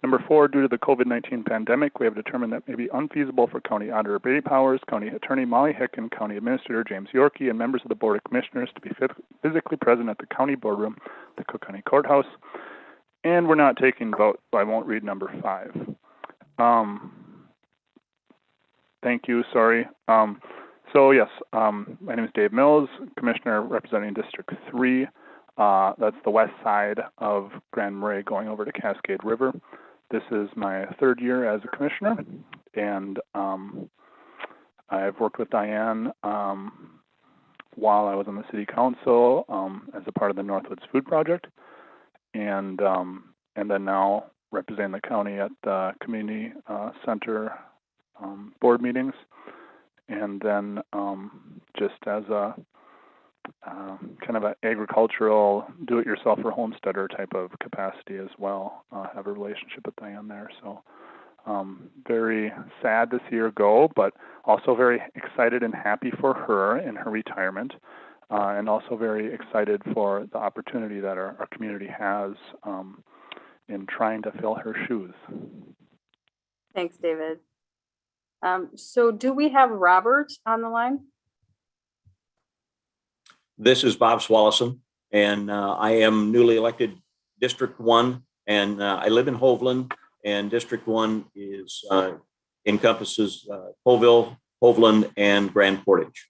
Number 4, due to the COVID-19 pandemic, we have determined that it may be unfeasible for County Auditor Brady Powers, County Attorney Molly Hicken, County Administrator James Yorkie, and members of the Board of Commissioners to be physically present at the County Boardroom, the Cook County Courthouse. And we're not taking votes, so I won't read number 5. Thank you, sorry. So yes, my name is Dave Mills, Commissioner representing District 3. That's the west side of Grand Marais going over to Cascade River. This is my 3rd year as a commissioner, and I've worked with Diane while I was on the city council as a part of the Northwoods Food Project, and then now representing the county at the community center board meetings, and then just as a kind of an agricultural do-it-yourselfer homesteader type of capacity as well. Have a relationship with Diane there. So very sad to see her go, but also very excited and happy for her in her retirement, and also very excited for the opportunity that our community has in trying to fill her shoes. Thanks, David. So do we have Robert on the line? This is Bob Swallison, and I am newly elected District 1, and I live in Hovland, and District 1 is encompasses Colville, Hovland, and Grand Portage.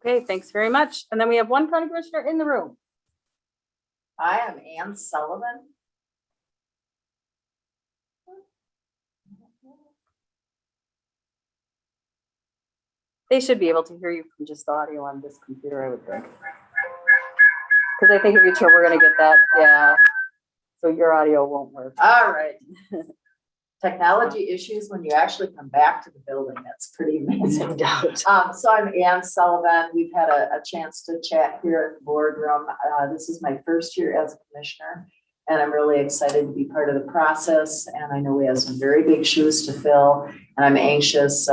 Okay, thanks very much. And then we have one county commissioner in the room. I am Ann Sullivan. They should be able to hear you from just the audio on this computer, I would think. Because I think if you turn, we're going to get that. Yeah. So your audio won't work. All right. Technology issues when you actually come back to the building. That's pretty amazing. No doubt. So I'm Ann Sullivan. We've had a chance to chat here at the boardroom. This is my 1st year as a commissioner, and I'm really excited to be part of the process. And I know we have some very big shoes to fill, and I'm anxious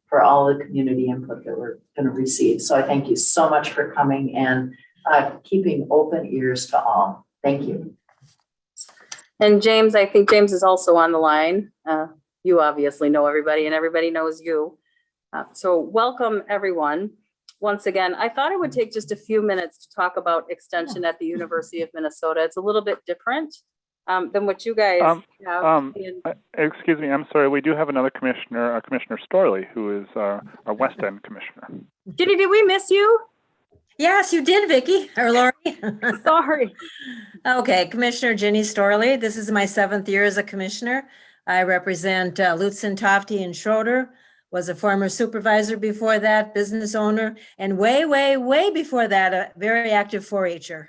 for all the community input that we're going to receive. So I thank you so much for coming and keeping open ears to all. Thank you. And James, I think James is also on the line. You obviously know everybody and everybody knows you. So welcome everyone. Once again, I thought it would take just a few minutes to talk about extension at the University of Minnesota. It's a little bit different than what you guys have. Excuse me, I'm sorry. We do have another commissioner, Commissioner Storley, who is our West End commissioner. Ginny, did we miss you? Yes, you did, Vicki, or Lori. Sorry. Okay, Commissioner Ginny Storley. This is my 7th year as a commissioner. I represent Lutzen, Tofty, and Schroeder. Was a former supervisor before that, business owner, and way before that, a very active 4-H'er.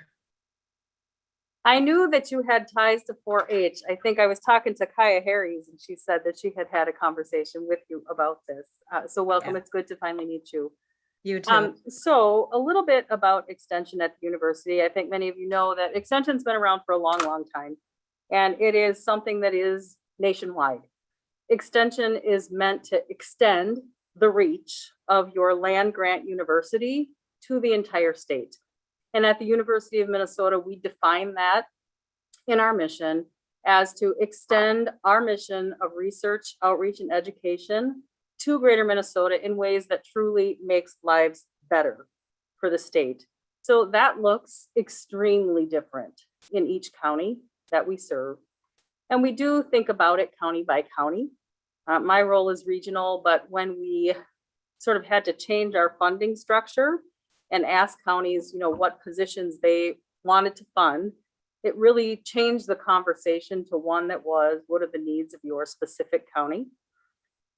I knew that you had ties to 4-H. I think I was talking to Kaya Harries, and she said that she had a conversation with you about this. So welcome. Yeah. It's good to finally meet you. You too. So a little bit about extension at the university. I think many of you know that extension's been around for a long time, and it is something that is nationwide. Extension is meant to extend the reach of your land grant university to the entire state. And at the University of Minnesota, we define that in our mission as to extend our mission of research, outreach, and education to Greater Minnesota in ways that truly makes lives better for the state. So that looks extremely different in each county that we serve. And we do think about it county by county. My role is regional, but when we sort of had to change our funding structure and ask counties, what positions they wanted to fund, it really changed the conversation to one that was, what are the needs of your specific county?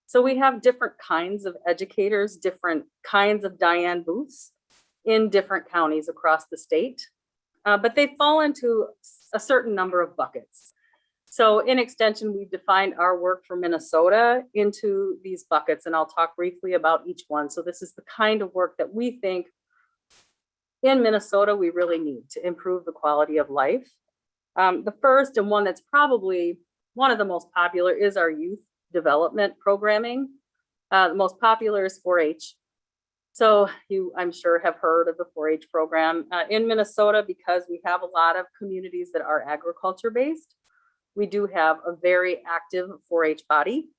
So we have different kinds of educators, different kinds of Diane booths in different counties across the state, but they fall into a certain number of buckets. So in extension, we've defined our work for Minnesota into these buckets, and I'll talk briefly about each one. So this is the kind of work that we think in Minnesota we really need to improve the quality of life. The first and one that's probably one of the most popular is our youth development programming. The most popular is 4-H. So you, I'm sure, have heard of the 4-H program in Minnesota, because we have a lot of communities that are agriculture based. We do have a very active 4-H body,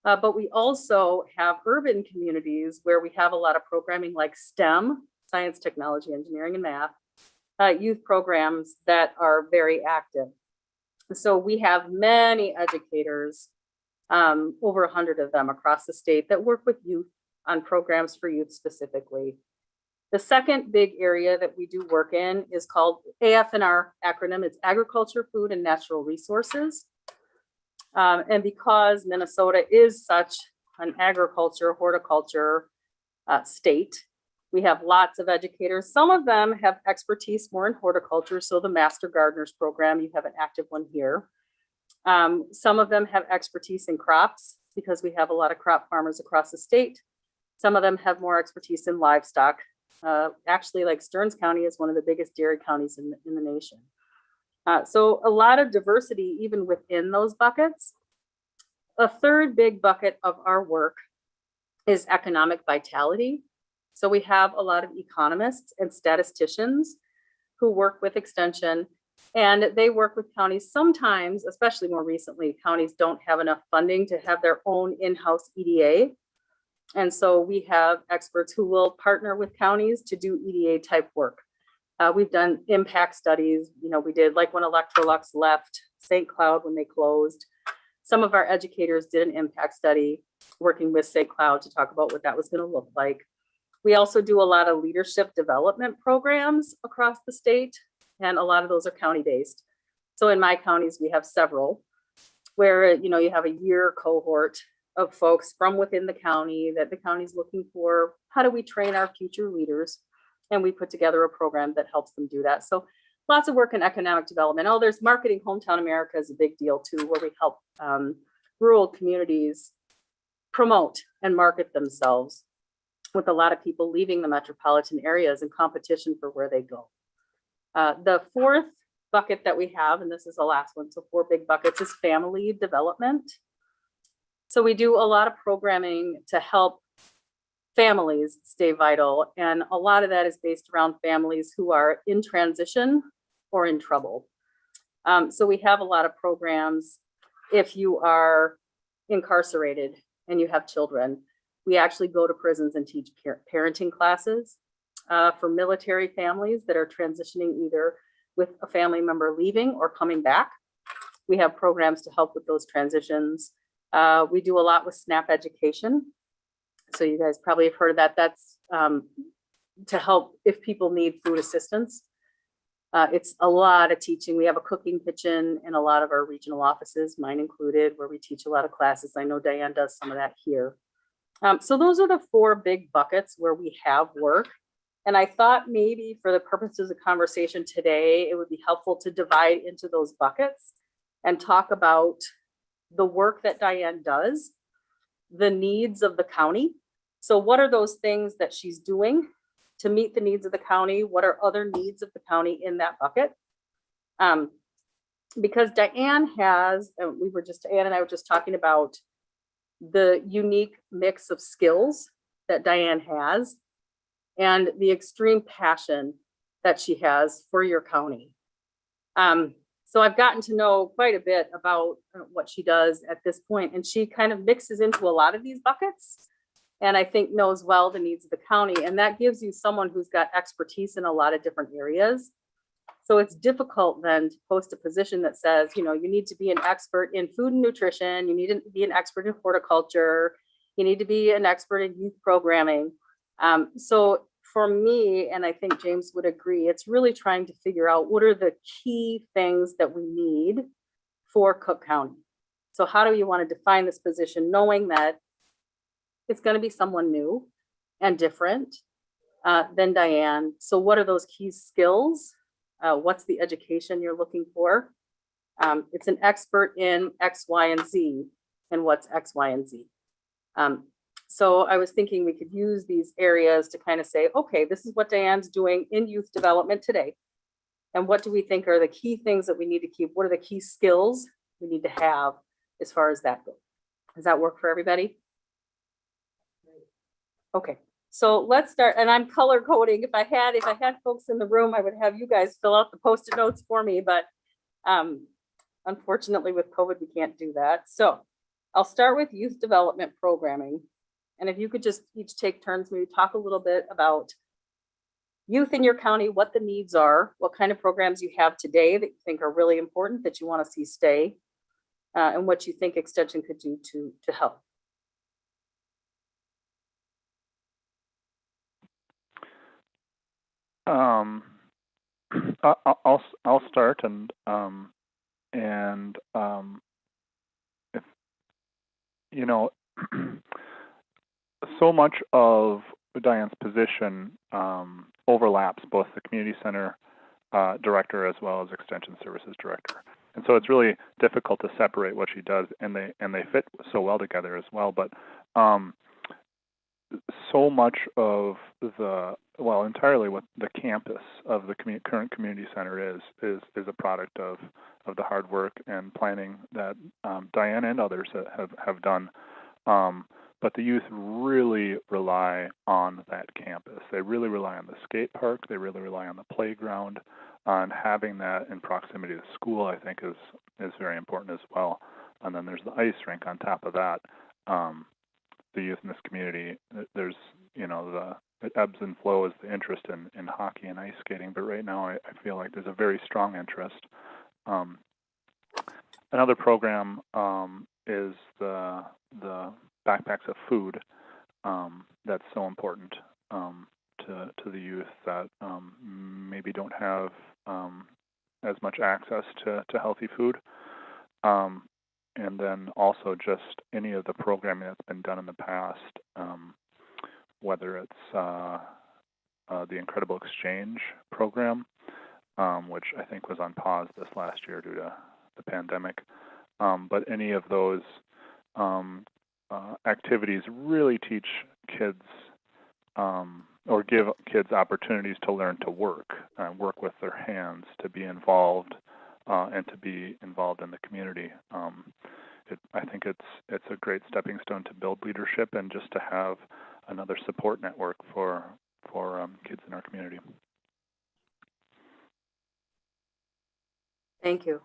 but we also have urban communities where we have a lot of programming like STEM, science, technology, engineering, and math, youth programs that are very active. So we have many educators, over 100 of them across the state, that work with youth on programs for youth specifically. The second big area that we do work in is called AF&R acronym. It's Agriculture, Food, and Natural Resources. And because Minnesota is such an agriculture, horticulture state, we have lots of educators. Some of them have expertise more in horticulture. So the Master Gardeners program, you have an active one here. Some of them have expertise in crops, because we have a lot of crop farmers across the state. Some of them have more expertise in livestock. Actually, like Stearns County is one of the biggest dairy counties in the nation. So a lot of diversity even within those buckets. A third big bucket of our work is economic vitality. So we have a lot of economists and statisticians who work with Extension, and they work with counties. Sometimes, especially more recently, counties don't have enough funding to have their own in-house EDA. And so we have experts who will partner with counties to do EDA type work. We've done impact studies. You know, we did, like when Electrolux left St. Cloud when they closed. Some of our educators did an impact study working with St. Cloud to talk about what that was going to look like. We also do a lot of leadership development programs across the state, and a lot of those are county based. So in my counties, we have several where, you know, you have a year cohort of folks from within the county that the county's looking for. How do we train our future leaders? And we put together a program that helps them do that. So lots of work in economic development. Oh, there's marketing. Hometown America is a big deal too, where we help rural communities promote and market themselves, with a lot of people leaving the metropolitan areas in competition for where they go. The fourth bucket that we have, and this is the last one, so 4 big buckets, is family development. So we do a lot of programming to help families stay vital. And a lot of that is based around families who are in transition or in trouble. So we have a lot of programs. If you are incarcerated and you have children, we actually go to prisons and teach parenting classes for military families that are transitioning either with a family member leaving or coming back. We have programs to help with those transitions. We do a lot with SNAP education. So you guys probably have heard of that. That's to help if people need food assistance. It's a lot of teaching. We have a cooking kitchen in a lot of our regional offices, mine included, where we teach a lot of classes. I know Diane does some of that here. So those are the 4 big buckets where we have work. And I thought maybe for the purposes of conversation today, it would be helpful to divide into those buckets and talk about the work that Diane does, the needs of the county. So what are those things that she's doing to meet the needs of the county? What are other needs of the county in that bucket? Because Diane has, Diane and I were just talking about the unique mix of skills that Diane has and the extreme passion that she has for your county. So I've gotten to know quite a bit about what she does at this point, and she kind of mixes into a lot of these buckets, and I think knows well the needs of the county, and that gives you someone who's got expertise in a lot of different areas. So it's difficult then to post a position that says, you know, you need to be an expert in food and nutrition, you need to be an expert in horticulture, you need to be an expert in youth programming. So for me, and I think James would agree, it's really trying to figure out what are the key things that we need for Cook County. So how do you want to define this position, knowing that it's going to be someone new and different than Diane? So what are those key skills? What's the education you're looking for? It's an expert in X, Y, and Z. And what's X, Y, and Z? So I was thinking we could use these areas to kind of say, okay, this is what Diane's doing in youth development today. And what do we think are the key things that we need to keep? What are the key skills we need to have as far as that goes? Does that work for everybody? Okay, So let's start, and I'm color coding. If I had folks in the room, I would have you guys fill out the Post-it notes for me, but unfortunately with COVID, we can't do that. So I'll start with youth development programming. And if you could just each take turns, maybe talk a little bit about youth in your county, what the needs are, what kind of programs you have today that you think are really important that you want to see stay, and what you think Extension could do to help. I'll start, and if you know, so much of Diane's position overlaps both the community center director as well as extension services director, and so it's really difficult to separate what she does, and they fit so well together as well. But so much of entirely what the campus of the current community center is a product of the hard work and planning that Diane and others have done. But the youth really rely on that campus. They really rely on the skate park. They really rely on the playground. And having that in proximity to school, I think, is very important as well. And then there's the ice rink on top of that. The youth in this community, there's, it ebbs and flows the interest in hockey and ice skating, but right now I feel like there's a very strong interest. Another program is the backpacks of food that's so important to the youth that maybe don't have as much access to healthy food. And then also just any of the programming that's been done in the past, whether it's the Incredible Exchange program, which I think was on pause this last year due to the pandemic. But any of those activities really teach kids or give kids opportunities to learn to work with their hands, to be involved, and to be involved in the community. I think it's a great stepping stone to build leadership and just to have another support network for kids in our community. Thank you.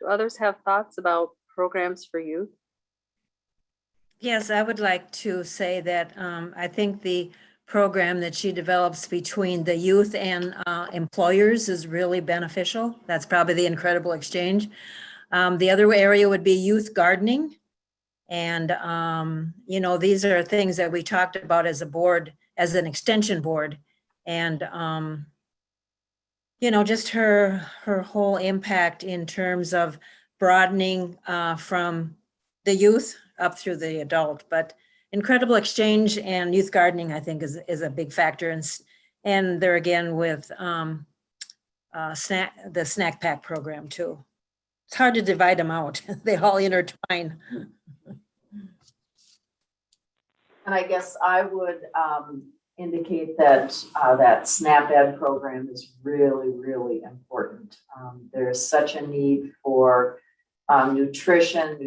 Do others have thoughts about programs for youth? Yes, I would like to say that I think the program that she develops between the youth and employers is really beneficial. That's probably the Incredible Exchange. The other area would be youth gardening. And, these are things that we talked about as a board, as an extension board. And, just her whole impact in terms of broadening from the youth up through the adult. But Incredible Exchange and youth gardening, I think, is a big factor. And there again with the snack pack program too. It's hard to divide them out. They all intertwine. And I guess I would indicate that that SNAP Ed program is really, really important. There's such a need for nutrition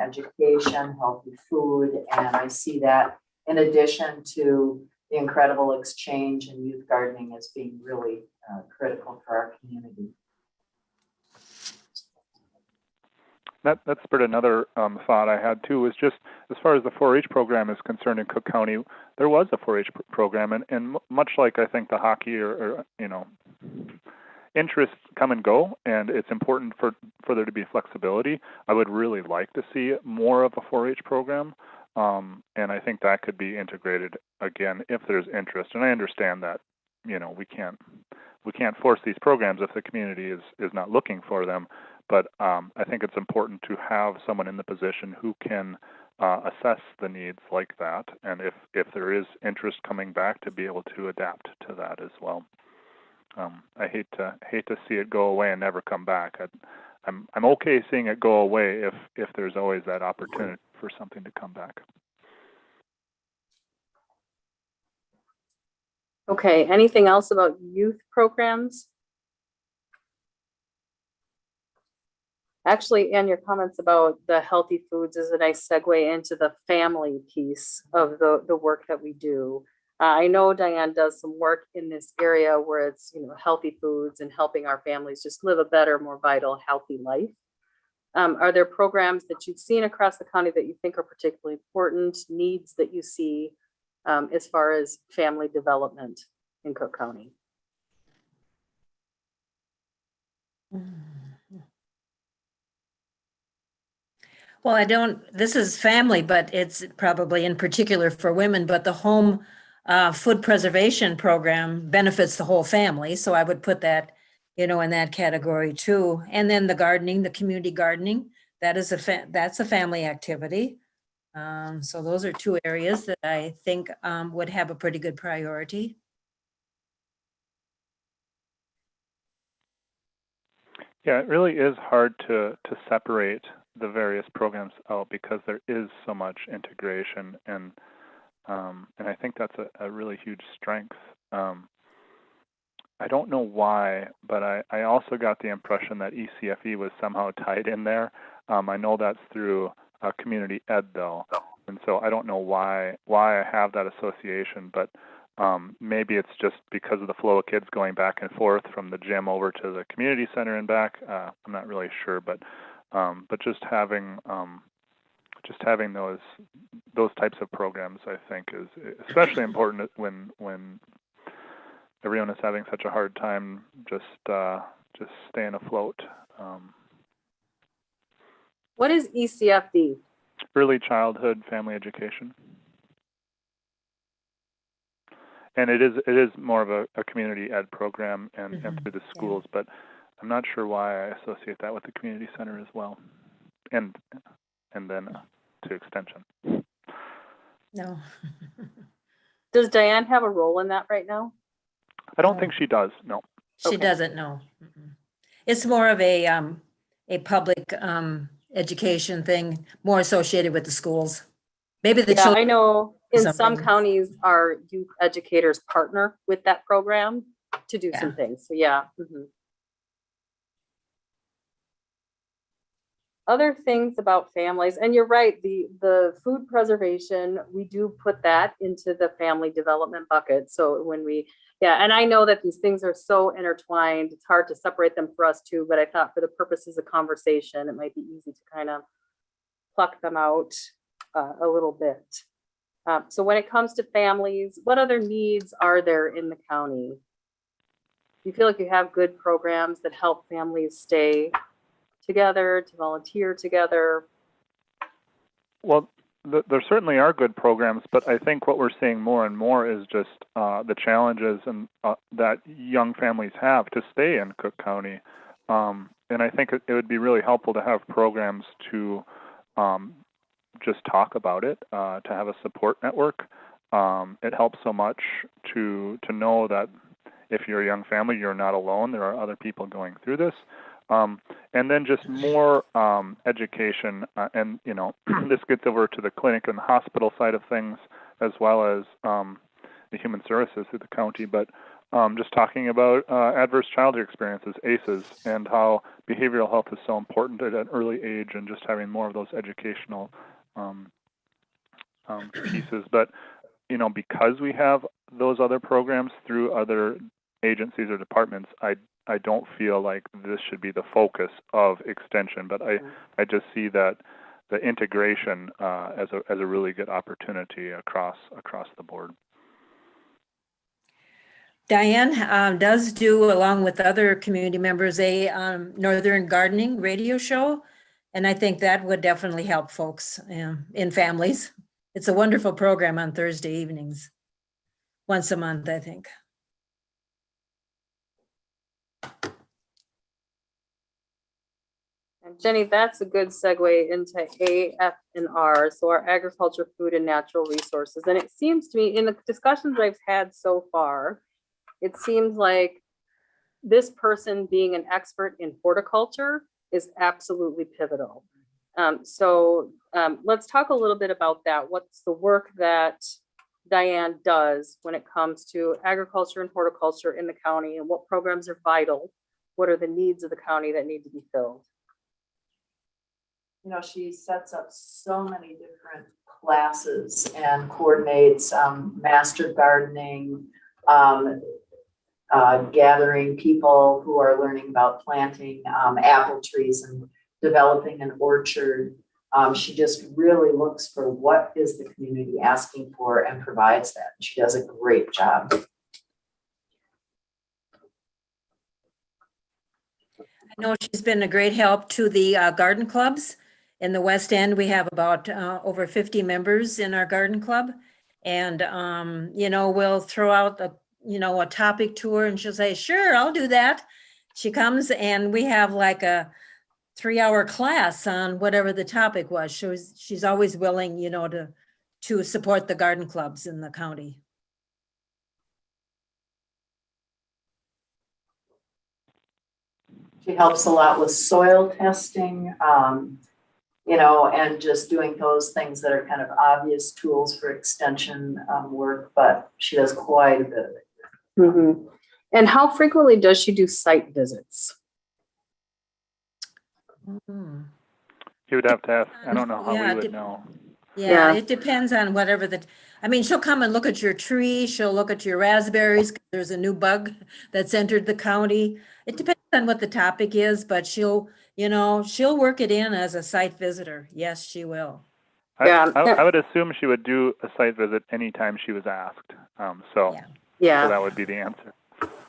education, healthy food, and I see that in addition to the Incredible Exchange and youth gardening as being really critical for our community. That spurred another thought I had too, was just as far as the 4-H program is concerned in Cook County, there was a 4-H program, and much like I think the hockey or interests come and go, and it's important for there to be flexibility. I would really like to see more of a 4-H program, and I think that could be integrated again if there's interest. And I understand that we can't force these programs if the community is not looking for them. But I think it's important to have someone in the position who can assess the needs like that, and if there is interest coming back, to be able to adapt to that as well. I hate to see it go away and never come back. I'm okay seeing it go away if there's always that opportunity for something to come back. Okay, anything else about youth programs? Actually, and your comments about the healthy foods is a nice segue into the family piece of the work that we do. I know Diane does some work in this area where it's, healthy foods and helping our families just live a better, more vital, healthy life. Are there programs that you've seen across the county that you think are particularly important, needs that you see as far as family development in Cook County? Well, this is family, but it's probably in particular for women, but the home food preservation program benefits the whole family. So I would put that, in that category too. And then the gardening, the community gardening, that's a family activity. So those are two areas that I think would have a pretty good priority. Yeah, it really is hard to separate the various programs out because there is so much integration, and I think that's a really huge strength. I don't know why, but I also got the impression that ECFE was somehow tied in there. I know that's through community ed though, and so I don't know why I have that association, but maybe it's just because of the flow of kids going back and forth from the gym over to the community center and back. I'm not really sure, but just having those types of programs, I think, is especially important when everyone is having such a hard time just staying afloat. What is ECFD? Early childhood family education. And it is more of a community ed program and through the schools, but I'm not sure why I associate that with the community center as well, and then to extension. No. Does Diane have a role in that right now? I don't think she does. No. She doesn't know. It's more of a public education thing, more associated with the schools. Maybe the children. I know in some something. counties, our youth educators partner with that program to do some things. So yeah. Other things about families, and you're right, the food preservation, we do put that into the family development bucket. So when and I know that these things are so intertwined, it's hard to separate them for us too, but I thought for the purposes of conversation, it might be easy to kind of pluck them out a little bit. So when it comes to families, what other needs are there in the county? Do you feel like you have good programs that help families stay together, to volunteer together? Well, there certainly are good programs, but I think what we're seeing more and more is just the challenges and that young families have to stay in Cook County. And I think it would be really helpful to have programs to just talk about it, to have a support network. It helps so much to know that if you're a young family, you're not alone. There are other people going through this. And then just more education, and this gets over to the clinic and the hospital side of things, as well as the human services through the county. But just talking about adverse childhood experiences, ACEs, and how behavioral health is so important at an early age, and just having more of those educational pieces. But because we have those other programs through other agencies or departments, I don't feel like this should be the focus of extension, but I just see that the integration as a really good opportunity across the board. Diane does do, along with other community members, a Northern Gardening radio show, and I think that would definitely help folks in families. It's a wonderful program on Thursday evenings, once a month, I think. And Jenny, that's a good segue into AF&R, so our agriculture, food, and natural resources. And it seems to me, in the discussions I've had so far, it seems like this person being an expert in horticulture is absolutely pivotal. So let's talk a little bit about that. What's the work that Diane does when it comes to agriculture and horticulture in the county, and what programs are vital? What are the needs of the county that need to be filled? you know, she sets up so many different classes and coordinates, master gardening, gathering people who are learning about planting, apple trees and developing an orchard. She just really looks for what is the community asking for and provides that. She does a great job. I know she's been a great help to the garden clubs. In the West End, we have about over 50 members in our garden club. And, you know, we'll throw out a topic to her and she'll say, sure, I'll do that. She comes and we have like a 3-hour class on whatever the topic was. She's always willing, you know, to support the garden clubs in the county. She helps a lot with soil testing, you know, and just doing those things that are kind of obvious tools for extension work, but she does quite a bit of it. Mm-hmm. And how frequently does she do site visits? Mm. You would have to ask. I don't know how Yeah, we would know. Yeah, Yeah. it depends on whatever I mean, she'll come and look at your tree, she'll look at your raspberries, 'cause there's a new bug that's entered the county. It depends on what the topic is, but she'll work it in as a site visitor. Yes, she will. Yeah. I would assume she would do a site visit anytime she was asked. So Yeah. that would be the answer.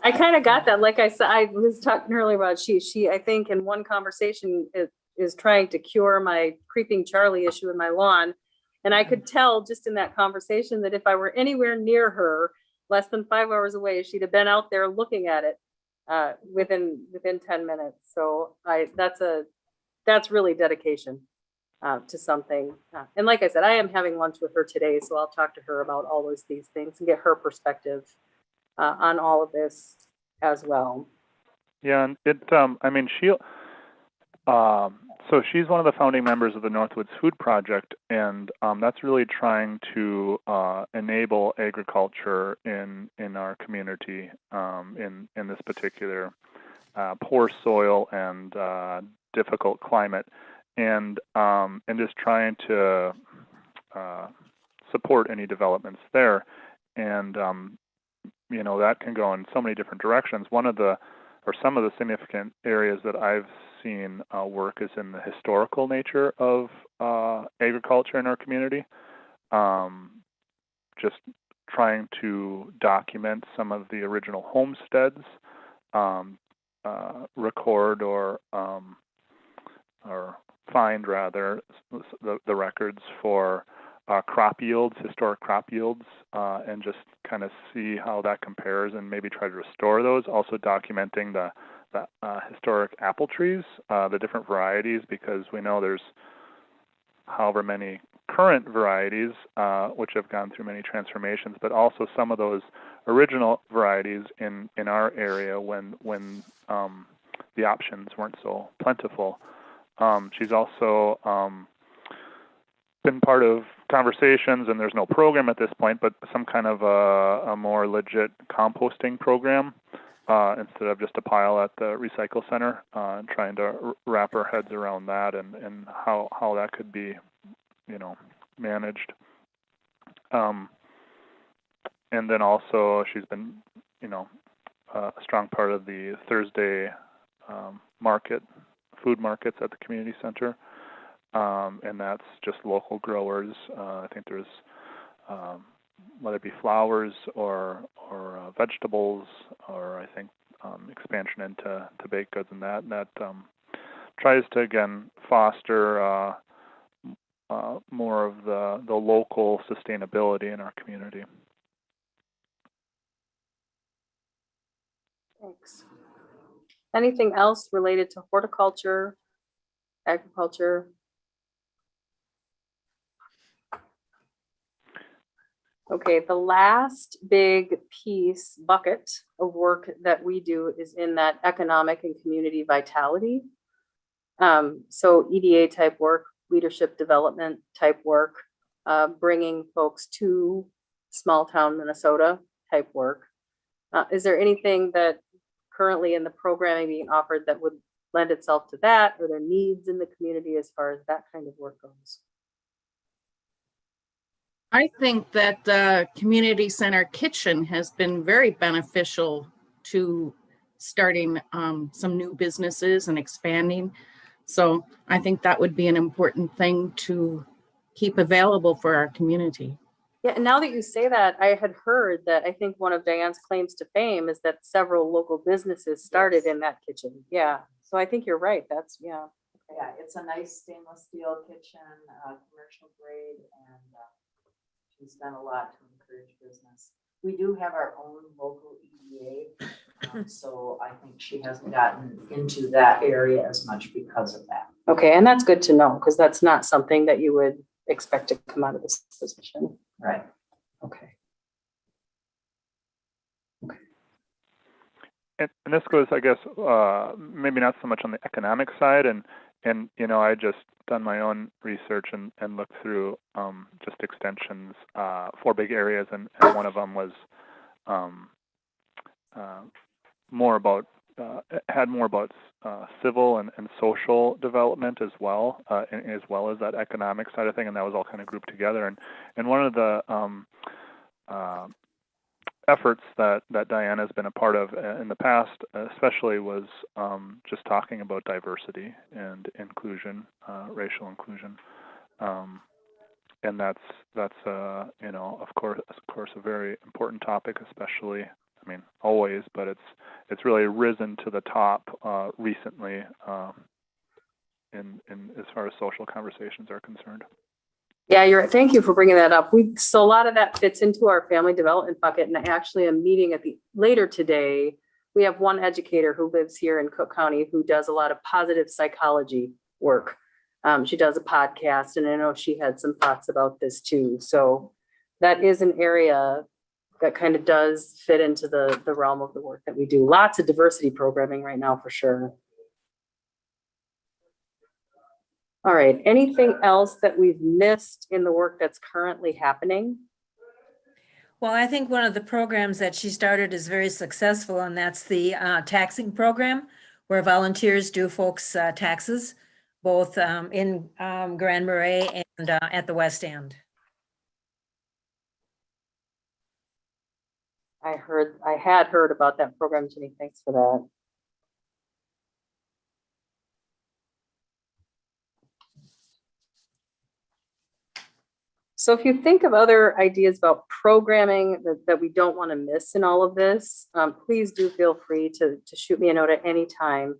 I kind of got that. Like I said, I was talking earlier about she, I think in one conversation is trying to cure my creeping Charlie issue in my lawn. And I could tell just in that conversation that if I were anywhere near her, less than 5 hours away, she'd have been out there looking at it within 10 minutes. So that's really dedication to something. And like I said, I am having lunch with her today, so I'll talk to her about all these things and get her perspective on all of this as well. Yeah, and I mean, so she's one of the founding members of the Northwoods Food Project, and that's really trying to enable agriculture in our community in this particular poor soil and difficult climate, and just trying to support any developments there. And you know, that can go in so many different directions. Some of the significant areas that I've seen work is in the historical nature of agriculture in our community. Just trying to document some of the original homesteads, record or find rather the records for crop yields, historic crop yields, and just kind of see how that compares and maybe try to restore those. Also documenting the historic apple trees, the different varieties, because we know there's however many current varieties which have gone through many transformations, but also some of those original varieties in our area when the options weren't so plentiful. She's also been part of conversations, and there's no program at this point, but some kind of a more legit composting program instead of just a pile at the recycle center, and trying to wrap our heads around that and how that could be, you know, managed. And then also she's been, you know, a strong part of the Thursday food markets at the community center. And that's just local growers. I think there's, whether it be flowers or vegetables, or I think expansion into baked goods, and that tries to again foster more of the local sustainability in our community. Thanks. Anything else related to horticulture, agriculture? Okay, the last big bucket of work that we do is in that economic and community vitality. So EDA type work, leadership development type work, bringing folks to small town Minnesota type work. Is there anything that currently in the programming being offered that would lend itself to that? Are there needs in the community as far as that kind of work goes? I think that the community center kitchen has been very beneficial to starting some new businesses and expanding. So I think that would be an important thing to keep available for our community. Yeah, and now that you say that, I had heard that I think one of Diane's claims to fame is that several local businesses started in that kitchen. Yeah, so I think you're right. That's, yeah. Yeah, it's a nice stainless steel kitchen, commercial grade, and she's done a lot to encourage business. We do have our own local EDA, so I think she hasn't gotten into that area as much because of that. Okay, and that's good to know, because that's not something that you would expect to come out of this position. Right. Okay. And this goes, I guess, maybe not so much on the economic side, and you know, I just done my own research and looked through just extensions, 4 big areas, and one of them was more about had more about civil and social development as well as that economic side of thing, and that was all kind of grouped together. And one of the efforts that Diane has been a part of in the past, especially, was just talking about diversity and inclusion, racial inclusion, and that's you know, of course a very important topic, especially, I mean, always, but it's really risen to the top recently in as far as social conversations are concerned. Yeah, thank you for bringing that up. So a lot of that fits into our family development bucket, and actually a meeting later today, we have one educator who lives here in Cook County who does a lot of positive psychology work. She does a podcast, and I know she had some thoughts about this too. So that is an area that kind of does fit into the realm of the work that we do. Lots of diversity programming right now, for sure. All right, anything else that we've missed in the work that's currently happening? Well, I think one of the programs that she started is very successful, and that's the taxing program, where volunteers do folks' taxes, both in Grand Marais and at the West End. I had heard about that program, Jenny. Thanks for that. So if you think of other ideas about programming that we don't want to miss in all of this, please do feel free to shoot me a note at any time.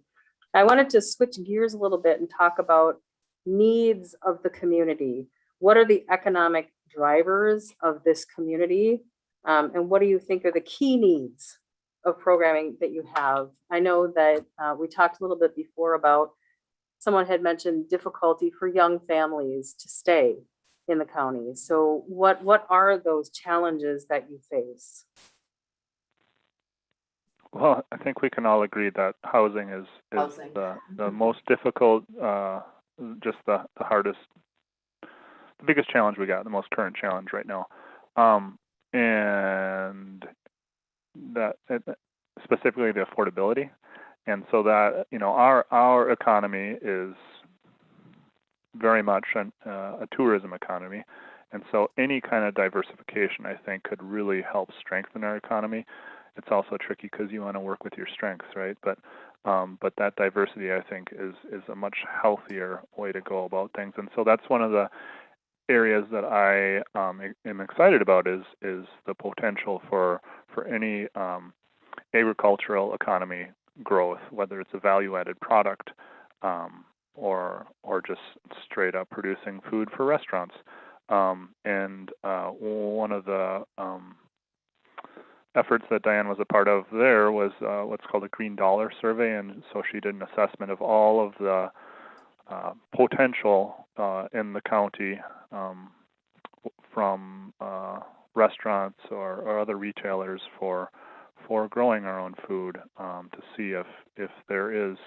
I wanted to switch gears a little bit and talk about needs of the community. What are the economic drivers of this community? And what do you think are the key needs of programming that you have? I know that we talked a little bit before about, someone had mentioned difficulty for young families to stay in the county. So what are those challenges that you face? Well, I think we can all agree that housing is the most difficult, just the hardest, the biggest challenge we got, the most current challenge right now. And that specifically the affordability. And so that, you know, our economy is very much a tourism economy. And so any kind of diversification, I think, could really help strengthen our economy. It's also tricky because you want to work with your strengths, right? But that diversity, I think, is a much healthier way to go about things. And so that's one of the areas that I am excited about is the potential for any agricultural economy growth, whether it's a value-added product or just straight up producing food for restaurants. And one of the efforts that Diane was a part of there was what's called a Green Dollar Survey, and so she did an assessment of all of the potential in the county from restaurants or other retailers for growing our own food, to see if there is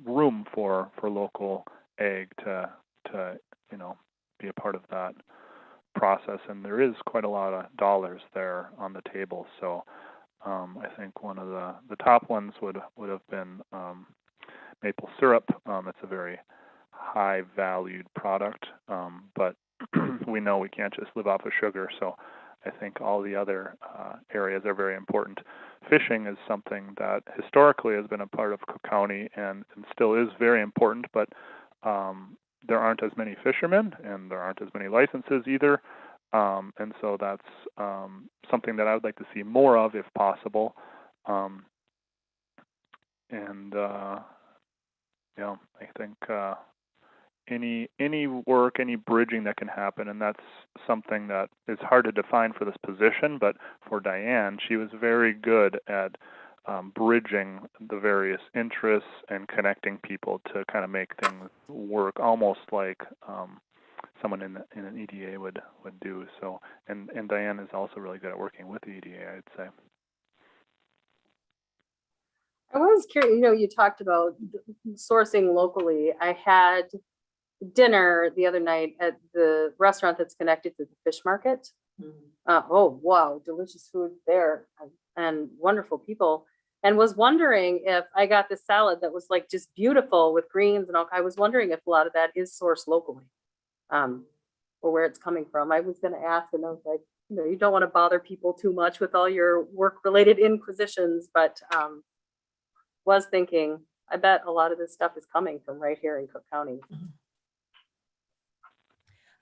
room for local ag to you know, be a part of that process. And there is quite a lot of dollars there on the table. So I think one of the top ones would have been maple syrup. It's a very high valued product, but we know we can't just live off of sugar. So I think all the other areas are very important. Fishing is something that historically has been a part of Cook County and still is very important, but there aren't as many fishermen and there aren't as many licenses either. And so that's something that I would like to see more of if possible. I think any work, any bridging that can happen, and that's something that is hard to define for this position, but for Diane, she was very good at bridging the various interests and connecting people to kind of make things work, almost like someone in an EDA would do. So, and Diane is also really good at working with the EDA, I'd say. I was curious, you talked about sourcing locally. I had dinner the other night at the restaurant that's connected to the fish market. Oh, wow, delicious food there and wonderful people. And was wondering if I got this salad that was like just beautiful with greens and all. I was wondering if a lot of that is sourced locally, or where it's coming from. I was going to ask, and I was like, you don't want to bother people too much with all your work-related inquisitions, but was thinking, I bet a lot of this stuff is coming from right here in Cook County.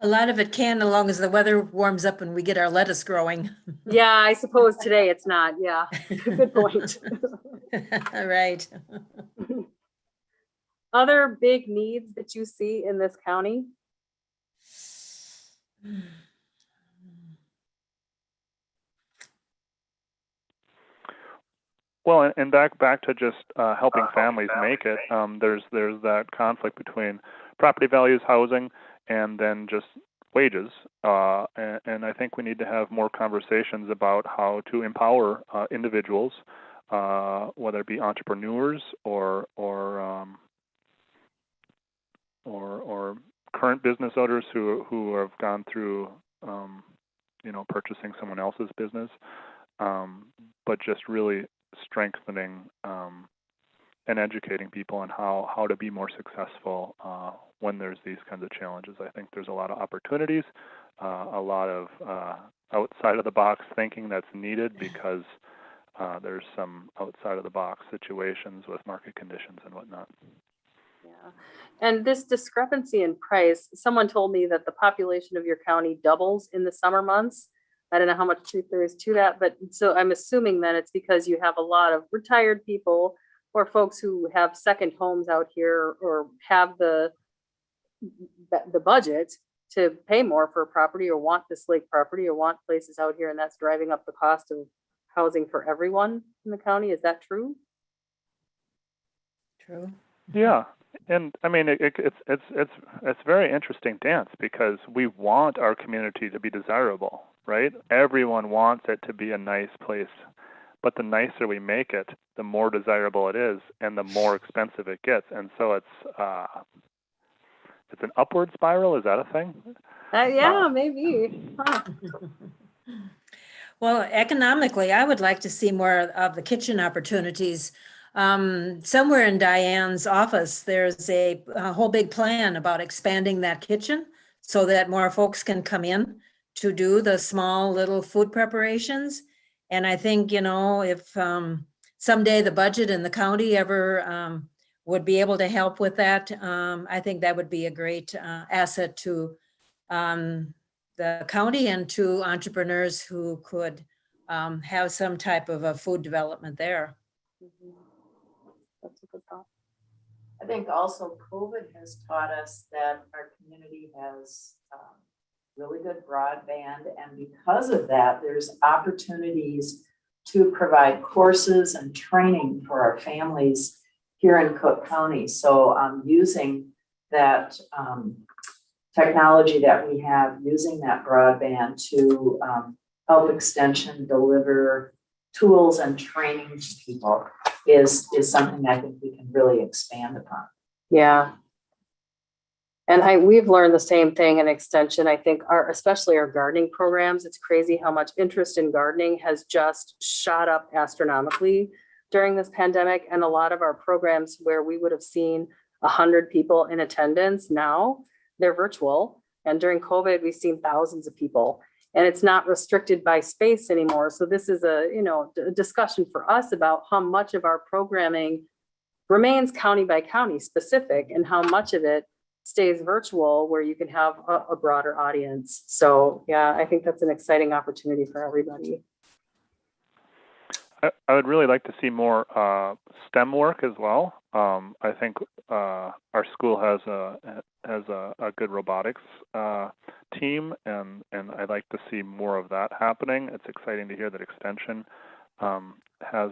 A lot of it can, as long as the weather warms up and we get our lettuce growing. Yeah, I suppose today it's not. Yeah, good point. All right. Other big needs that you see in this county? Well, and back to just helping families make it. There's that conflict between property values, housing, and then just wages. And I think we need to have more conversations about how to empower individuals, whether it be entrepreneurs or current business owners who have gone through purchasing someone else's business, but just really strengthening and educating people on how to be more successful when there's these kinds of challenges. I think there's a lot of opportunities, a lot of outside of the box thinking that's needed because there's some outside of the box situations with market conditions and whatnot. Yeah, and this discrepancy in price, someone told me that the population of your county doubles in the summer months. I don't know how much truth there is to that, but so I'm assuming that it's because you have a lot of retired people or folks who have second homes out here or have the budget to pay more for a property or want this lake property or want places out here, and that's driving up the cost of housing for everyone in the county. Is that true? True. Yeah. And I mean, it's very interesting dance because we want our community to be desirable, right? Everyone wants it to be a nice place, but the nicer we make it, the more desirable it is, and the more expensive it gets. And so it's an upward spiral. Is that a thing? Yeah, maybe. Huh. Well, economically, I would like to see more of the kitchen opportunities. Somewhere in Diane's office, there's a whole big plan about expanding that kitchen so that more folks can come in to do the small little food preparations. And I think, if someday the budget in the county ever would be able to help with that, I think that would be a great asset to the county and to entrepreneurs who could have some type of a food development there. Mhm. That's a good thought. I think also COVID has taught us that our community has really good broadband, and because of that, there's opportunities to provide courses and training for our families here in Cook County. So using that technology that we have, using that broadband to help Extension deliver tools and training to people is something I think we can really expand upon. Yeah. And we've learned the same thing in Extension. I think especially our gardening programs, it's crazy how much interest in gardening has just shot up astronomically during this pandemic, and a lot of our programs where we would have seen 100 people in attendance, now they're virtual. And during COVID, we've seen thousands of people, and it's not restricted by space anymore. So this is a, a discussion for us about how much of our programming remains county by county specific and how much of it stays virtual where you can have a broader audience. So yeah, I think that's an exciting opportunity for everybody. I would really like to see more STEM work as well. I think our school has a good robotics team, and I'd like to see more of that happening. It's exciting to hear that Extension has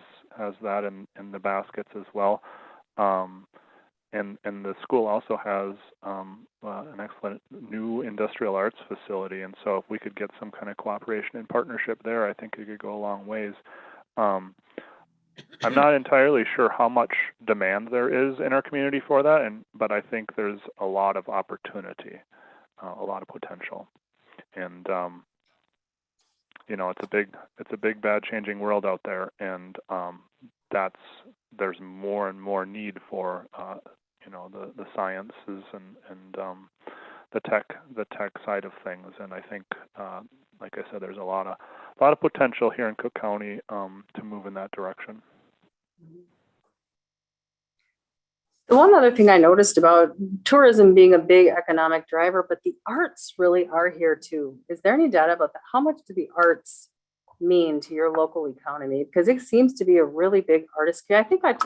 that in the baskets as well. And the school also has an excellent new industrial arts facility, and so if we could get some kind of cooperation and partnership there, I think it could go a long ways. I'm not entirely sure how much demand there is in our community for that, but I think there's a lot of opportunity, a lot of potential, and it's a big, bad, changing world out there, and there's more and more need for the sciences and the tech side of things, and I think, like I said, there's a lot of potential here in Cook County to move in that direction. The one other thing I noticed about tourism being a big economic driver, but the arts really are here too. Is there any data about that? How much do the arts mean to your local economy? Because it seems to be a really big artist. I think it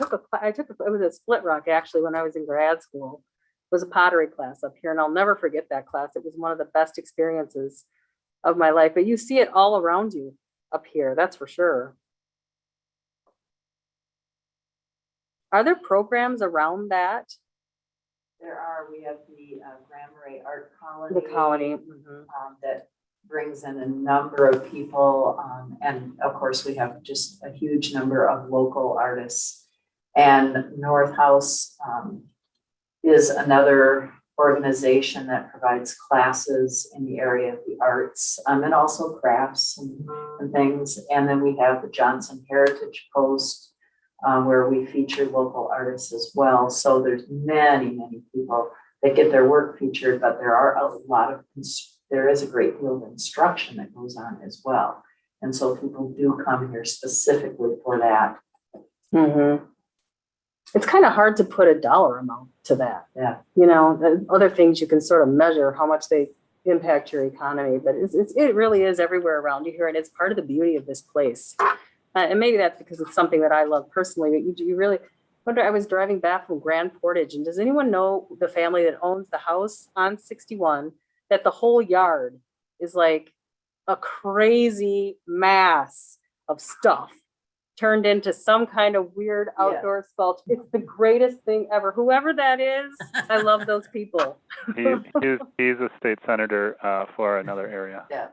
was a Split Rock actually when I was in grad school. It was a pottery class up here, and I'll never forget that class. It was one of the best experiences of my life. But you see it all around you up here, that's for sure. Are there programs around that? There are. We have the Grand Marais Art Colony. The colony. That brings in a number of people. And of course, we have just a huge number of local artists. And North House is another organization that provides classes in the area of the arts and also crafts and things. And then we have the Johnson Heritage Post, where we feature local artists as well. So there's many people that get their work featured, but there is a great deal of instruction that goes on as well. And so people do come here specifically for that. Mm-hmm. It's kind of hard to put a dollar amount to that. Yeah. Other things you can sort of measure how much they impact your economy, but it really is everywhere around you here. And it's part of the beauty of this place. And maybe that's because it's something that I love personally, but you really wonder. I was driving back from Grand Portage, and does anyone know the family that owns the house on 61, that the whole yard is like a crazy mass of stuff turned into some kind of weird outdoor sculpture? It's the greatest thing ever. Whoever that is, I love those people. He's a state senator for another area. Yeah.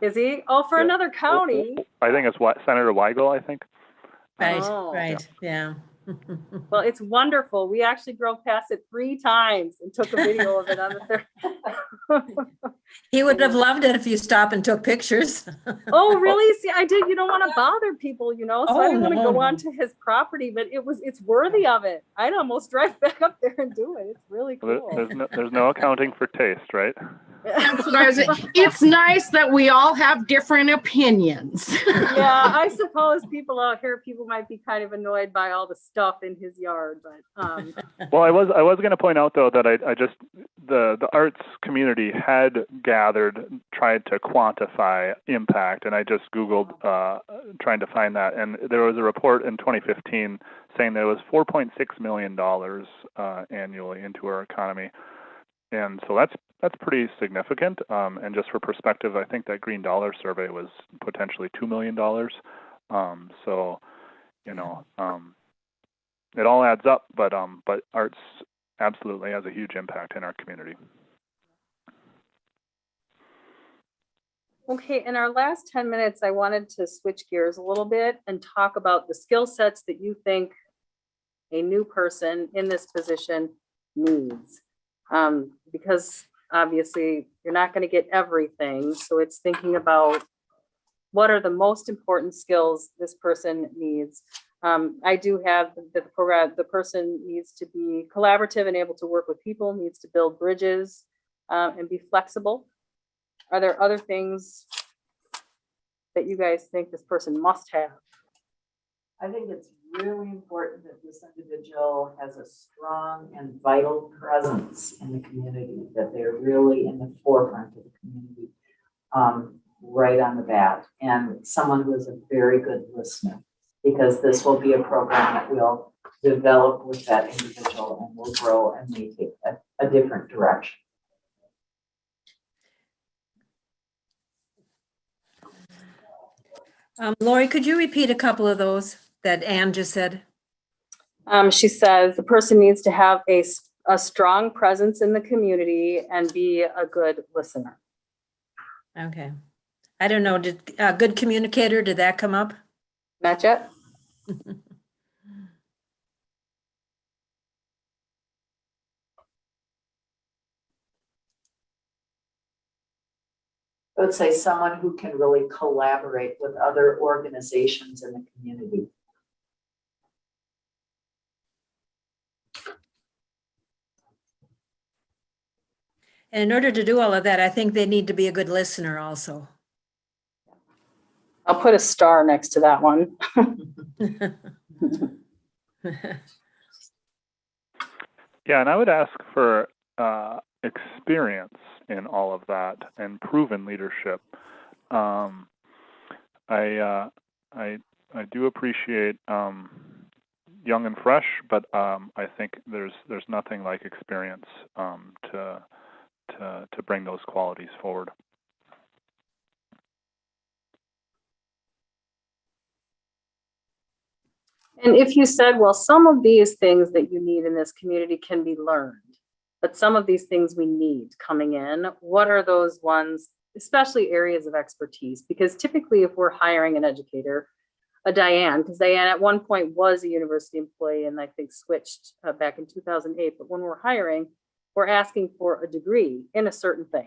Is he? Oh, for another county. I think it's Senator Weigel, I think. Right, Oh. right, yeah. Well, it's wonderful. We actually drove past it 3 times and took a video of it on the third. He would have loved it if you stopped and took pictures. Oh, really? See, I did. You don't want to bother people, so I didn't want to go no. onto his property, but it's worthy of it. I'd almost drive back up there and do it. It's really cool. There's no accounting for taste, right? That's what I was. It's nice that we all have different opinions. Yeah, I suppose people out here, might be kind of annoyed by all the stuff in his yard, but Well, I was going to point out though that I just the arts community had tried to quantify impact, and I just Googled trying to find that, and there was a report in 2015 saying there was $4.6 million annually into our economy, and so that's pretty significant. And just for perspective, I think that Green Dollar survey was potentially $2 million. So, it all adds up, but arts absolutely has a huge impact in our community. Okay, in our last 10 minutes, I wanted to switch gears a little bit and talk about the skill sets that you think a new person in this position needs. Because obviously you're not going to get everything. So it's thinking about what are the most important skills this person needs. I do have the program, the person needs to be collaborative and able to work with people, needs to build bridges, and be flexible. Are there other things that you guys think this person must have? I think it's really important that this individual has a strong and vital presence in the community, that they're really in the forefront of the community, right on the bat, and someone who is a very good listener, because this will be a program that will develop with that individual and will grow and may take a different direction. Lori, could you repeat a couple of those that Ann just said? She says the person needs to have a strong presence in the community and be a good listener. Okay. I don't know, did a good communicator, did that come up? Not yet? I would say someone who can really collaborate with other organizations in the community. And in order to do all of that, I think they need to be a good listener also. I'll put a star next to that one. Yeah, and I would ask for experience in all of that and proven leadership. I do appreciate young and fresh, but I think there's nothing like experience to bring those qualities forward. And if you said, well, some of these things that you need in this community can be learned, but some of these things we need coming in, what are those ones, especially areas of expertise? Because typically if we're hiring an educator, a Diane, because Diane at one point was a university employee and I think switched back in 2008, but when we're hiring, we're asking for a degree in a certain thing.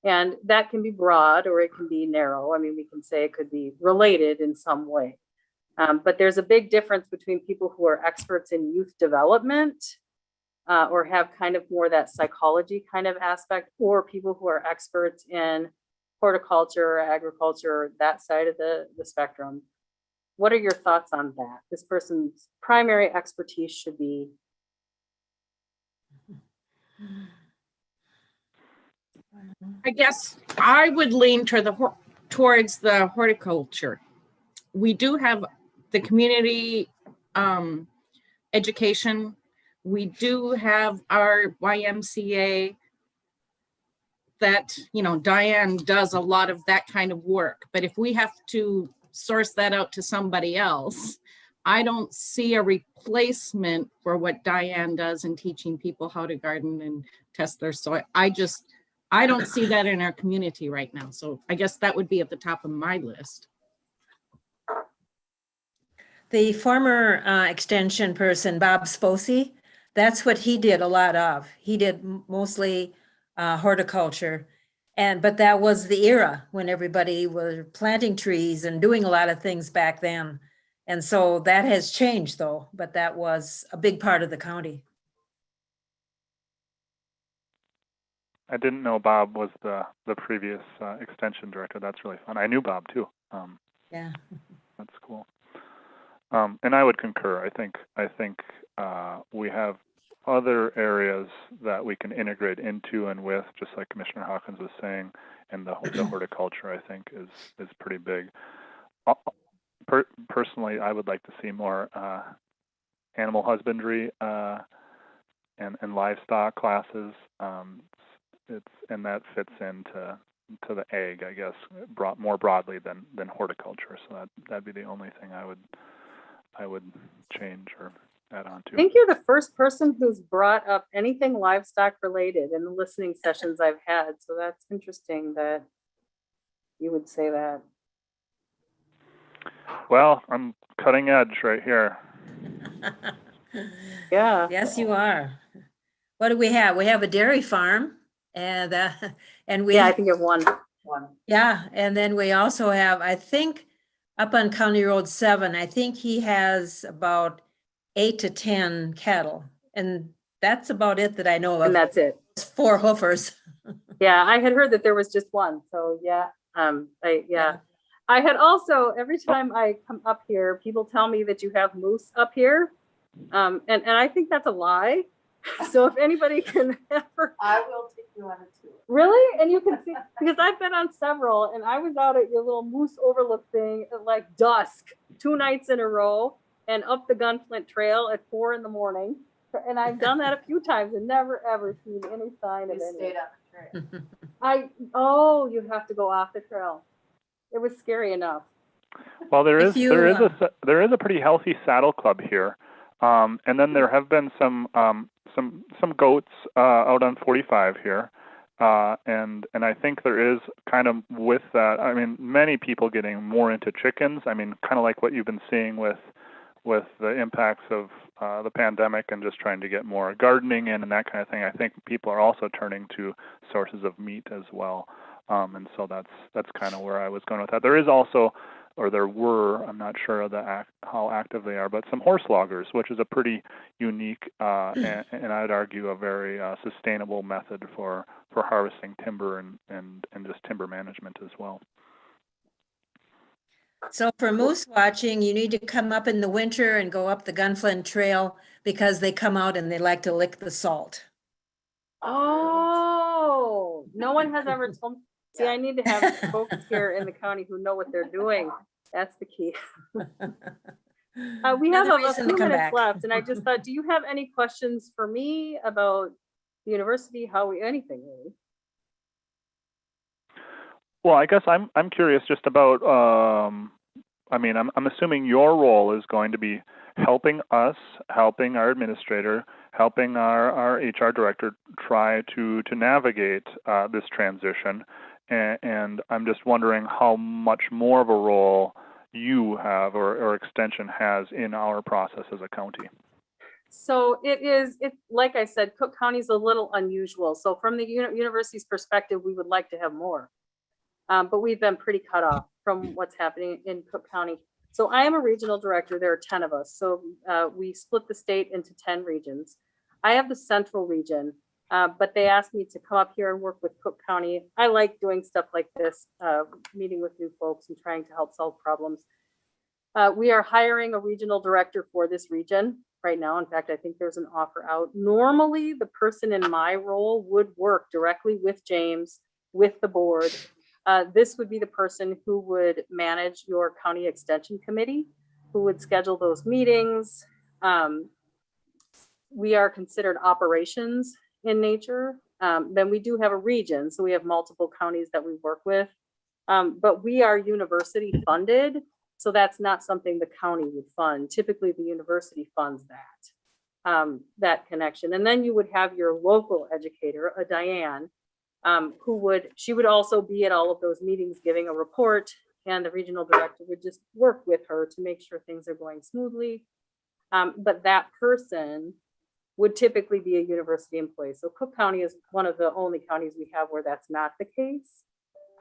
And that can be broad or it can be narrow. I mean, we can say it could be related in some way. But there's a big difference between people who are experts in youth development or have kind of more that psychology kind of aspect, or people who are experts in horticulture, agriculture, that side of the spectrum. What are your thoughts on that? This person's primary expertise should be. I guess I would lean towards the horticulture. We do have the community education. We do have our YMCA that, you know, Diane does a lot of that kind of work. But if we have to source that out to somebody else, I don't see a replacement for what Diane does in teaching people how to garden and test their soil. I don't see that in our community right now. So I guess that would be at the top of my list. The former extension person, Bob Sposi, that's what he did a lot of. He did mostly horticulture. But that was the era when everybody was planting trees and doing a lot of things back then. And so that has changed though, but that was a big part of the county. I didn't know Bob was the previous extension director. That's really fun. I knew Bob too. Yeah. That's cool. And I would concur. I think we have other areas that we can integrate into and with, just like Commissioner Hawkins was saying, and the horticulture I think is pretty big. Personally, I would like to see more animal husbandry and livestock classes. And that fits into the ag, I guess, more broadly than horticulture. So that'd be the only thing I would change or add on to. I think you're the first person who's brought up anything livestock related in the listening sessions I've had. So that's interesting that you would say that. Well, I'm cutting edge right here. Yeah. Yes, you are. What do we have? We have a dairy farm and we Yeah, I think you have one. yeah, and then we also have, I think up on County Road 7, I think he has about 8 to 10 cattle. And that's about it that I know And of. that's it. 4 hoofers. Yeah, I had heard that there was just one. So yeah, Yeah. I had also, every time I come up here, people tell me that you have moose up here. And I think that's a lie. So if anybody can ever, I will take you on a tour. really? And you can see, because I've been on several and I was out at your little moose overlook thing at like dusk, 2 nights in a row and up the Gunflint Trail at 4 in the morning. And I've done that a few times and never ever seen any sign of You any. stayed on the trail. You have to go off the trail. It was scary enough. Well, there If is you, there is a pretty healthy saddle club here, and then there have been some goats out on 45 here, and I think there is kind of with that. I mean, many people getting more into chickens. I mean, kind of like what you've been seeing with the impacts of the pandemic and just trying to get more gardening in and that kind of thing. I think people are also turning to sources of meat as well. And so that's kind of where I was going with that. There is also, or there were, I'm not sure how active they are, but some horse loggers, which is a pretty unique and I'd argue a very sustainable method for harvesting timber and just timber management as well. so for moose watching, you need to come up in the winter and go up the Gunflint Trail because they come out and they like to lick the salt. Oh, no one has ever told me. See, I need to have folks here in the county who know what they're doing. That's the key. We have Another a reason to few come minutes back. left, and I just thought, do you have any questions for me about the university, anything really? Well, I guess I'm curious just about. I mean, I'm assuming your role is going to be helping us, helping our administrator, helping our HR director try to navigate this transition, and I'm just wondering how much more of a role you have or Extension has in our process as a county. So it's like I said, Cook County is a little unusual. So from the university's perspective, we would like to have more. But we've been pretty cut off from what's happening in Cook County. So I am a regional director. There are 10 of us. So we split the state into 10 regions. I have the central region, but they asked me to come up here and work with Cook County. I like doing stuff like this, meeting with new folks and trying to help solve problems. We are hiring a regional director for this region right now. In fact, I think there's an offer out. Normally, the person in my role would work directly with James, with the board. This would be the person who would manage your county extension committee, who would schedule those meetings. We are considered operations in nature. Then we do have a region, so we have multiple counties that we work with. But we are university funded, so that's not something the county would fund. Typically, the university funds that connection. And then you would have your local educator, a Diane, she would also be at all of those meetings giving a report, and the regional director would just work with her to make sure things are going smoothly. But that person would typically be a university employee. So Cook County is one of the only counties we have where that's not the case.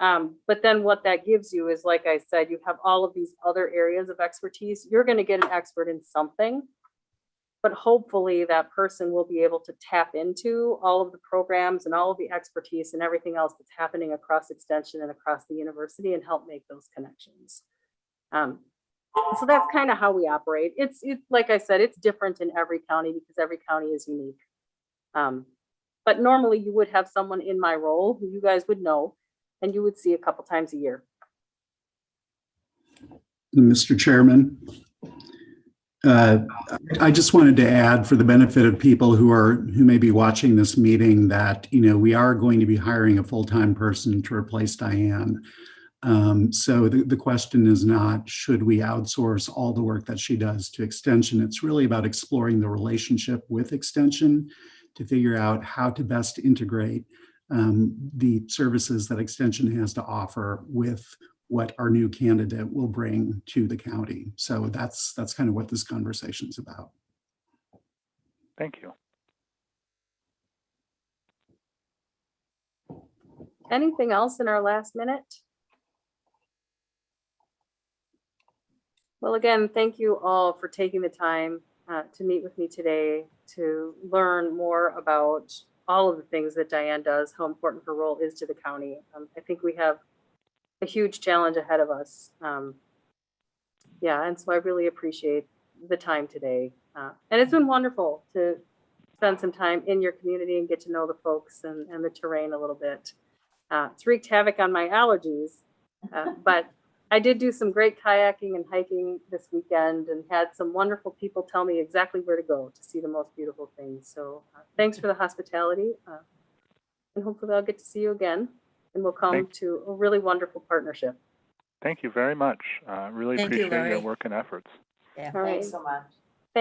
But then what that gives you is, like I said, you have all of these other areas of expertise. You're going to get an expert in something, but hopefully that person will be able to tap into all of the programs and all of the expertise and everything else that's happening across Extension and across the university and help make those connections. So that's kind of how we operate. It's like I said, it's different in every county because every county is unique. But normally you would have someone in my role who you guys would know and you would see a couple times a year. Mr. Chairman, I just wanted to add, for the benefit of people who may be watching this meeting, that we are going to be hiring a full-time person to replace Diane. So the question is not, should we outsource all the work that she does to Extension? It's really about exploring the relationship with Extension to figure out how to best integrate the services that Extension has to offer with what our new candidate will bring to the county. So that's kind of what this conversation is about. Thank you. Anything else in our last minute? Well, again, thank you all for taking the time to meet with me today, to learn more about all of the things that Diane does, how important her role is to the county. I think we have a huge challenge ahead of us. Yeah, and so I really appreciate the time today. And it's been wonderful to spend some time in your community and get to know the folks and the terrain a little bit. It's wreaked havoc on my allergies, but I did do some great kayaking and hiking this weekend and had some wonderful people tell me exactly where to go to see the most beautiful things. So thanks for the hospitality. And hopefully I'll get to see you again and we'll come to a really wonderful partnership. Thank you very much. Really Thank you, appreciate your Lori. work and efforts. Yeah. All right. Thanks so much.